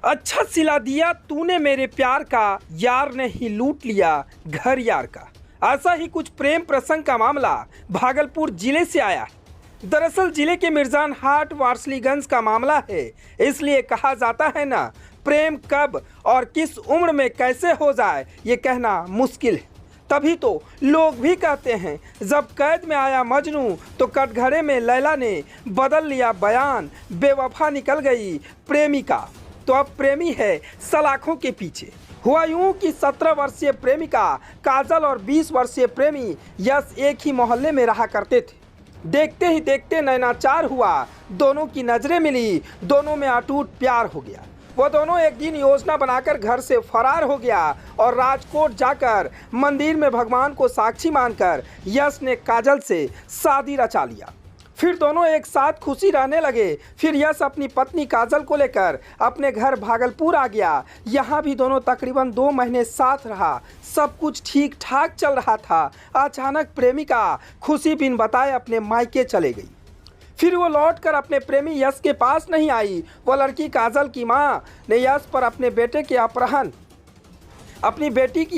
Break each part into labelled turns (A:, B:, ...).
A: अच्छा सिला दिया तूने मेरे प्यार का, यार ने ही लूट लिया घर यार का। ऐसा ही कुछ प्रेम प्रसंग का मामला भागलपुर जिले से आया है। दरअसल जिले के मिर्जान हाट वारसलीगंज का मामला है, इसलिए कहा जाता है ना, प्रेम कब और किस उम्र में कैसे हो जाए ये कहना मुश्किल है। तभी तो लोग भी कहते हैं जब कैद में आया मजनू तो कटघरे में लैला ने बदल लिया बयान, बेवफा निकल गई प्रेमिका। तो अब प्रेमी है सलाखों के पीछे। हुआ यूं कि 17 वर्षीय प्रेमिका काजल और 20 वर्षीय प्रेमी यश एक ही मोहल्ले में रहा करते थे। देखते ही देखते नैनाचार हुआ, दोनों की नजरें मिली, दोनों में अटूट प्यार हो गया। वो दोनों एक दिन योजना बनाकर घर से फरार हो गया और राजकोट जाकर मंदिर में भगवान को साक्षी मानकर यश ने काजल से शादी रचा लिया। फिर दोनों एक साथ खुशी रहने लगे। फिर यश अपनी पत्नी काजल को लेकर अपने घर भागलपुर आ गया। यहाँ भी दोनों तकरीबन 2 महीने साथ रहा। सब कुछ ठीक ठाक चल रहा था। अचानक प्रेमिका खुशी बिन बताए अपने मायके चले गई। फिर वो लौटकर अपने प्रेमी यश के पास नहीं आई। वो लड़की काजल की मां ने यश पर अपनी बेटी की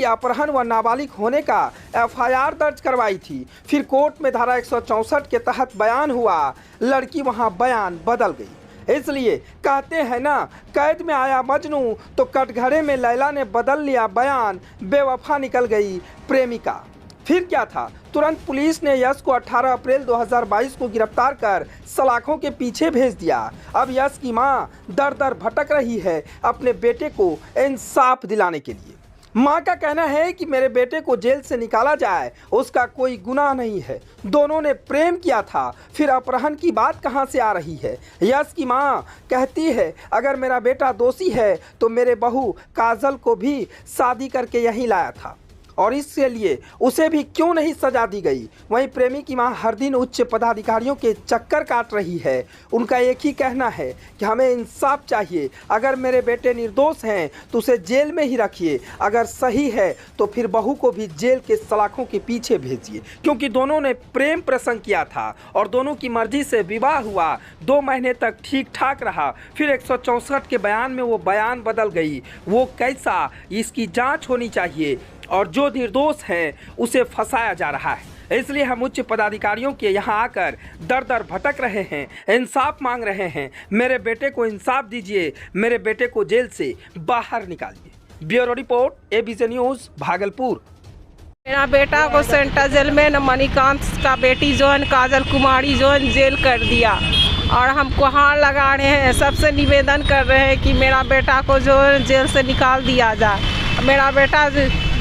A: अपहरण व नाबालिग होने का एफआईआर दर्ज करवाई थी। फिर कोर्ट में धारा 164 के तहत बयान हुआ। लड़की वहां बयान बदल गई। इसलिए कहते हैं ना, कैद में आया मजनू तो कटघरे में लैला ने बदल लिया बयान, बेवफा निकल गई प्रेमिका। फिर क्या था, तुरंत पुलिस ने यश को 18 अप्रैल 2022 को गिरफ्तार कर सलाखों के पीछे भेज दिया। अब यश की मां दर दर भटक रही है अपने बेटे को इंसाफ दिलाने के लिए। मां का कहना है कि मेरे बेटे को जेल से निकाला जाए, उसका कोई गुनाह नहीं है, दोनों ने प्रेम किया था, फिर अपहरण की बात कहां से आ रही है। यश की मां कहती है अगर मेरा बेटा दोषी है तो मेरे बहू काजल को भी शादी करके यहीं लाया था और इसके लिए उसे भी क्यों नहीं सजा दी गई। वहीं प्रेमी की मां हर दिन उच्च पदाधिकारियों के चक्कर काट रही है। उनका एक ही कहना है कि हमें इंसाफ चाहिए। अगर मेरे बेटे निर्दोष हैं तो उसे जेल में ही रखिए, अगर सही है तो फिर बहू को भी जेल के सलाखों के पीछे भेजिए, क्योंकि दोनों ने प्रेम प्रसंग किया था और दोनों की मर्जी से विवाह हुआ। 2 महीने तक ठीक ठाक रहा। फिर 164 के बयान में वो बयान बदल गई। वो कैसा, इसकी जाँच होनी चाहिए और जो निर्दोष है उसे फंसाया जा रहा है। इसलिए हम उच्च पदाधिकारियों के यहाँ आकर दर दर भटक रहे हैं, इंसाफ मांग रहे हैं। मेरे बेटे को इंसाफ दीजिए, मेरे बेटे को जेल से बाहर निकालिए। Bureau report, ABC news, Bhagalpur.
B: मेरा बेटा को सेंट्रल जेल में न मणिकांत का बेटी जो है काजल कुमारी जो है जेल कर दिया और हम गुहार लगा रहे हैं, सबसे निवेदन कर रहे हैं कि मेरा बेटा को जो है जेल से निकाल दिया जाए। मेरा बेटा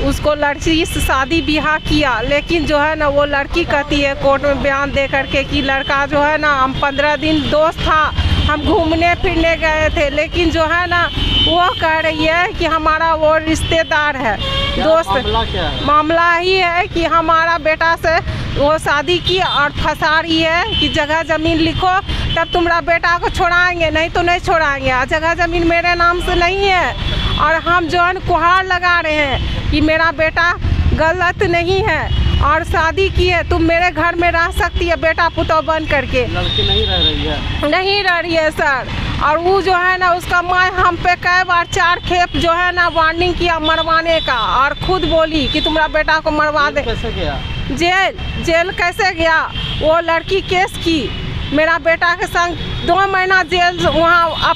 B: उसको लड़की से शादी ब्याह किया, लेकिन जो है ना वो लड़की कहती है कोर्ट में बयान दे करके कि लड़का जो है ना, हम 15 दिन दोस्त था, हम घूमने फिरने गए थे, लेकिन जो है ना वो कह रही है कि हमारा वो रिश्तेदार है दोस्त।
C: मामला क्या है?
B: मामला ही है कि हमारा बेटा से वो शादी की और फंसा रही है कि जगह ज़मीन लिखो तब तुम्हारा बेटा को छोड़ाएंगे, नहीं तो नहीं छोड़ाएंगे। जगह ज़मीन मेरे नाम से नहीं है और हम जो है गुहार लगा रहे हैं कि मेरा बेटा गलत नहीं है और शादी की है, तुम मेरे घर में रह सकती है बेटा पुतौ बन करके।
C: लड़की नहीं रह रही है?
B: नहीं रह रही है सर। और वो जो है ना उसका माँ हम पे कई बार 4 खेप जो है ना वार्निंग किया मरवाने का और खुद बोली कि तुम्हारा बेटा को मरवा दे।
C: कैसे गया
B: जेल कैसे गया? वो लड़की केस की, मेरा बेटा के संग 2 महीना जेल वहाँ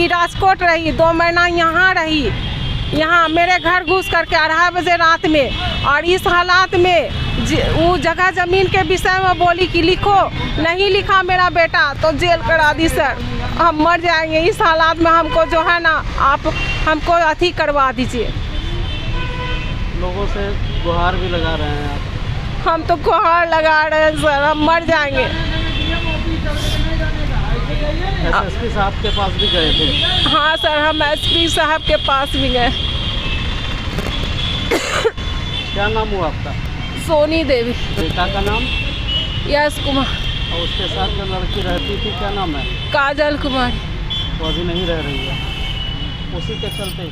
B: राजकोट रही, 2 महीना यहाँ रही, यहाँ मेरे घर घुस करके 2:30 बजे रात में। और इस हालात में वो जगह ज़मीन के विषय में बोली कि लिखो, नहीं लिखा मेरा बेटा तो जेल करा दी। सर हम मर जाएंगे इस हालात में, हमको जो है ना आप हमको अथी करवा दीजिए।
C: लोगों से गुहार भी लगा रहे हैं आप?
B: हम तो गुहार लगा रहे हैं सर, हम मर जाएंगे।
C: एसएसपी साहब के पास भी गए थे?
B: हाँ सर, हम एसपी साहब के पास भी गए।
C: क्या नाम हुआ आपका?
B: सोनी देवी।
C: बेटा का नाम?
B: यश कुमार।
C: और उसके साथ जो लड़की रहती थी क्या नाम है?
B: काजल कुमारी।
C: वो अभी नहीं रह रही है, उसी के चलते